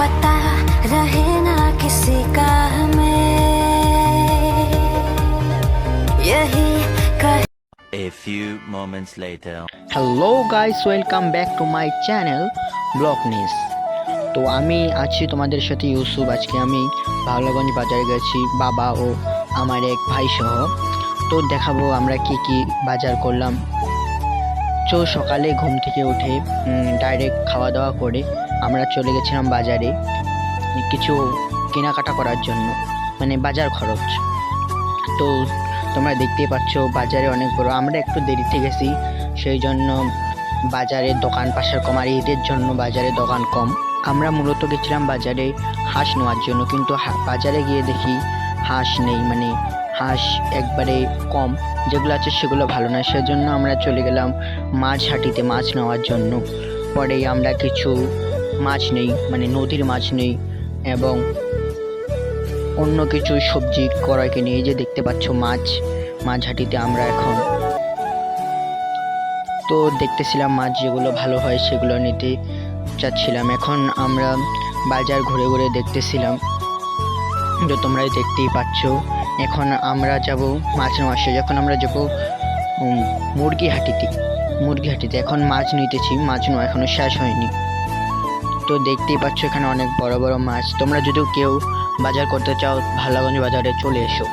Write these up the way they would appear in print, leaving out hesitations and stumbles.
पता रहे ना किसी का हमें, यही कह। A few moments later. Hello guys, welcome back to my channel blog news. তো আমি আছি তোমাদের সাথে ইউসুফ। আজকে আমি ভাওলাগঞ্জ বাজারে গেছি বাবা ও আমার এক ভাই সহ। তো দেখাবো আমরা কি কি বাজার করলাম। তো সকালে ঘুম থেকে উঠে ডাইরেক্ট খাওয়া দাওয়া করে আমরা চলে গেছিলাম বাজারে কিছু কেনাকাটা করার জন্য, মানে বাজার খরচ। তো তোমরা দেখতেই পাচ্ছ বাজারে অনেক বড়। আমরা একটু দেরিতে গেছি, সেই জন্য বাজারের দোকান পাশার কম, আর ঈদের জন্য বাজারে দোকান কম। আমরা মূলত গেছিলাম বাজারে হাঁস নেওয়ার জন্য, কিন্তু বাজারে গিয়ে দেখি হাঁস নেই, মানে হাঁস একবারে কম, যেগুলো আছে সেগুলো ভালো না। সেজন্য আমরা চলে গেলাম মাছ হাটিতে মাছ নেওয়ার জন্য। পরে আমরা কিছু মাছ নেই, মানে নদীর মাছ নেই এবং অন্য কিছু সবজি ক্রয় কিনে। এই যে দেখতে পাচ্ছ মাছ হাটিতে আমরা এখন তো দেখতেছিলাম মাছ যেগুলো ভালো হয় সেগুলো নিতে চাচ্ছিলাম। এখন আমরা বাজার ঘুরে ঘুরে দেখতেছিলাম, যে তোমরা দেখতেই পাচ্ছ। এখন আমরা যাব মাছ নেওয়া শেষ, এখন আমরা যাব মুরগি হাটিতে। এখন মাছ নিতেছি, মাছ নেওয়া এখনো শেষ হয়নি। তো দেখতেই পাচ্ছ এখানে অনেক বড় বড় মাছ। তোমরা যদি কেউ বাজার করতে চাও ভাওলাগঞ্জ বাজারে চলে এসো,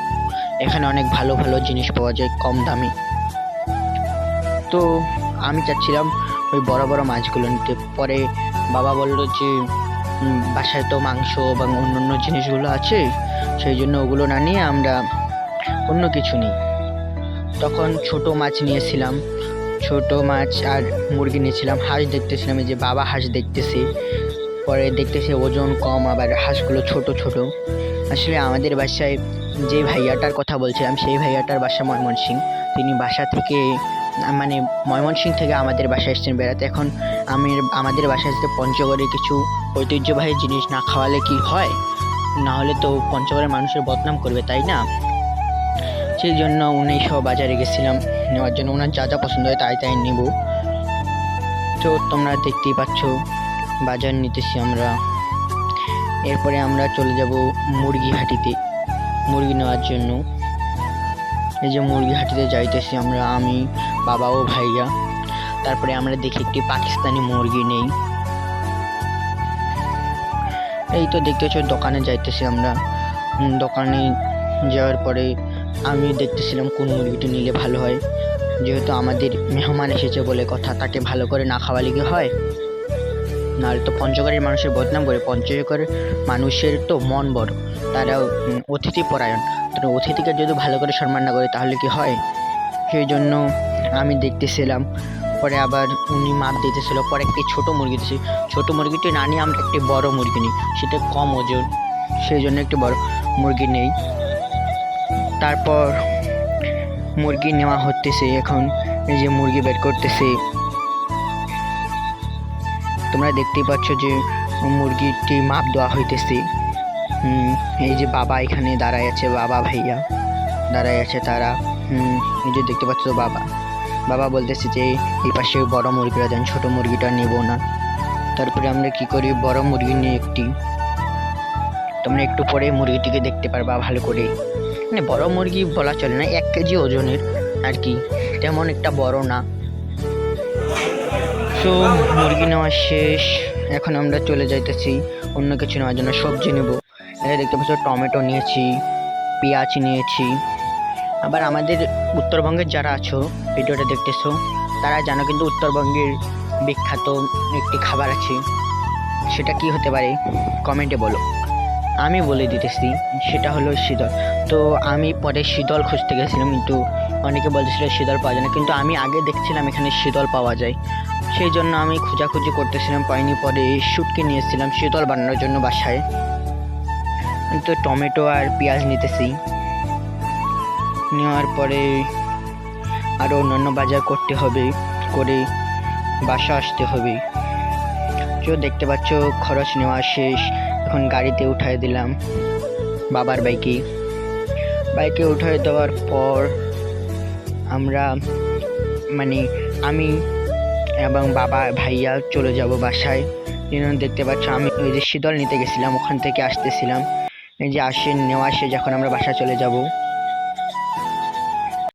এখানে অনেক ভালো ভালো জিনিস পাওয়া যায় কম দামে। তো আমি চাচ্ছিলাম ওই বড় বড় মাছগুলো নিতে। পরে বাবা বললো যে বাসায় তো মাংস এবং অন্য জিনিসগুলো আছে, সেই জন্য ওগুলো না নিয়ে আমরা অন্য কিছু নিই। তখন ছোট মাছ নিয়েছিলাম, ছোট মাছ আর মুরগি নিয়েছিলাম। হাঁস দেখতেছিলাম, এই যে বাবা হাঁস দেখতেছি। পরে দেখতেছি ওজন কম, আবার হাঁসগুলো ছোট ছোট। আসলে আমাদের বাসায় যে ভাইয়াটার কথা বলছিলাম, সেই ভাইয়াটার বাসা ময়মনসিংহ। তিনি বাসা থেকে, মানে ময়মনসিংহ থেকে আমাদের বাসায় এসেছেন বেড়াতে। এখন আমাদের বাসায় এসে পঞ্চগড়ে কিছু ঐতিহ্যবাহী জিনিস না খাওয়ালে কি হয়, না হলে তো পঞ্চগড়ের মানুষের বদনাম করবে, তাই না? সেই জন্য উনি সহ বাজারে গেছিলাম নেওয়ার জন্য। ওনার যা যা পছন্দ হয় তাই নেব। তো তোমরা দেখতেই পাচ্ছ বাজার নিতেছি আমরা। এরপরে আমরা চলে যাব মুরগি হাটিতে মুরগি নেওয়ার জন্য। এই যে মুরগি হাটিতে যাইতেছি আমরা, আমি বাবা ও ভাইয়া। তারপরে আমরা দেখি একটি পাকিস্তানি মুরগি নেই। এই তো দেখতেছ দোকানে যাইতেছি আমরা। দোকানে যাওয়ার পরে আমি দেখতেছিলাম কোন মুরগিটি নিলে ভালো হয়, যেহেতু আমাদের মেহমান এসেছে বলে কথা, তাকে ভালো করে না খাওয়ালে কি হয়? নাহলে তো পঞ্চগড়ের মানুষের বদনাম করে। পঞ্চগড়ের মানুষের তো মন বড়, তারা অতিথি পরায়ণ। তো অতিথিকে যদি ভালো করে সম্মান না করে তাহলে কি হয়? সেই জন্য আমি দেখতেছিলাম। পরে আবার উনি মাপ দিতেছিল, পরে একটি ছোটো মুরগি দিয়েছি। ছোটো মুরগিটি না নিয়ে আমরা একটি বড় মুরগি নিই, সেটা কম ওজন, সেই জন্য একটি বড় মুরগি নেই। তারপর মুরগি নেওয়া হতেছে। এখন এই যে মুরগি বের করতেছে, তোমরা দেখতেই পাচ্ছ যে মুরগিটি মাপ দেওয়া হইতেছে। এই যে বাবা এখানে দাঁড়ায় আছে, বাবা ভাইয়া দাঁড়ায় আছে তারা। এই যে দেখতে পাচ্ছ বাবা বলতেছে যে এই পাশে বড় মুরগিটা দেন, ছোট মুরগিটা নেব না। তারপরে আমরা কি করি, বড় মুরগি নিয়ে একটি। তোমরা একটু পরে মুরগিটিকে দেখতে পারবা ভালো করে। মানে বড় মুরগি বলা চলে না, 1 কেজি ওজনের আর কি, তেমন একটা বড় না। তো মুরগি নেওয়া শেষ, এখন আমরা চলে যাইতেছি অন্য কিছু নেওয়ার জন্য, সবজি নেব। এটা দেখতে পাচ্ছ টমেটো নিয়েছি, পেঁয়াজ নিয়েছি। আবার আমাদের উত্তরবঙ্গের যারা আছো ভিডিওটা দেখতেছো তারা জানো, কিন্তু উত্তরবঙ্গের বিখ্যাত একটি খাবার আছে, সেটা কি হতে পারে কমেন্টে বলো, আমি বলে দিতেছি। সেটা হলো শীতল। তো আমি পরে শীতল খুঁজতে গেছিলাম, কিন্তু অনেকে বলতেছিল শীতল পাওয়া যায় না, কিন্তু আমি আগে দেখছিলাম এখানে শীতল পাওয়া যায়, সেই জন্য আমি খোঁজাখুঁজি করতেছিলাম, পাইনি। পরে শুটকি নিয়েছিলাম শীতল বানানোর জন্য বাসায়। তো টমেটো আর পেঁয়াজ নিতেছি। নেওয়ার পরে আরও অন্যান্য বাজার করতে হবে, করে বাসা আসতে হবে। তো দেখতে পাচ্ছ খরচ নেওয়া শেষ, এখন গাড়িতে উঠাই দিলাম বাবার বাইকে উঠাই দেওয়ার পর আমরা, মানে আমি এবং বাবা ভাইয়া চলে যাব বাসায়। দেখতে পাচ্ছ আমি ওই যে শীতল নিতে গেছিলাম, ওখান থেকে আসতেছিলাম। এই যে আসে নেওয়া শেষ, এখন আমরা বাসা চলে যাব।